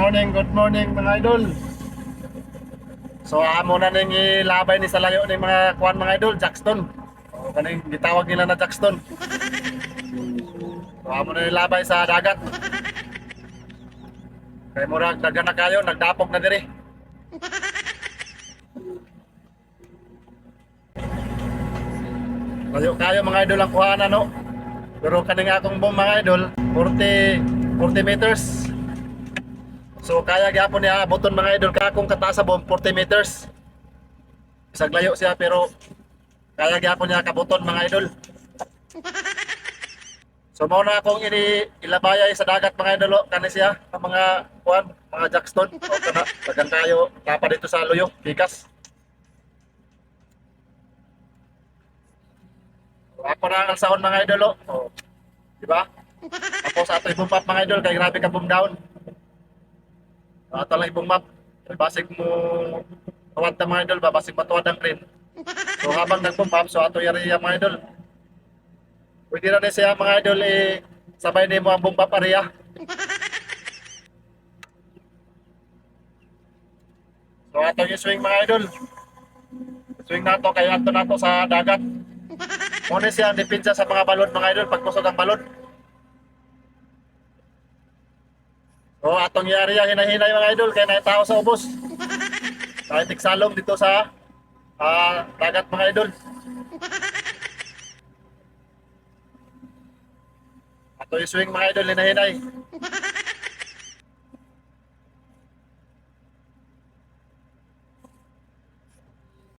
good morning mga idol. So amo na ning ilabay ni sa layo ng mga kuan mga idol, Jackson. O kaning gitawag nila na Jackson. So amo na ilabay sa dagat. Kay murag dagan na kayo, nagdapog na diri. Layo kayo mga idol ang kuhanan no. Pero kaning akong bomb mga idol, 40 meters. So kaya gyapon niya abuton mga idol kakong kataas sa bomb 40 meters. Isag layo siya pero kaya gyapon niya kabuton mga idol. So mao na akong ilabayay sa dagat mga idol kani siya ang mga kuan, mga jackstone o kana dagan kayo tapa dito sa luyo, pikas. Ako na ang alsahon mga idol oh. Di ba? Ako sa ato ibumap mga idol kay grabe ka boom down. Ato lang ibumap. Basig mo tuwad na mga idol ba, basig matuwad ang crane. So habang nag-bump so ato yari mga idol. Pwede na siya mga idol sabay ni mo ang bump up area. So ato yung swing mga idol. Swing nato kay ato nato sa dagat. Muna siya ang depensa sa mga balon mga idol pag kusog ang balon. So atong yari ang hinahinay mga idol kay na tao sa ubos. Kahit tiksalong dito sa dagat mga idol. Ato yung swing mga idol hinahinay.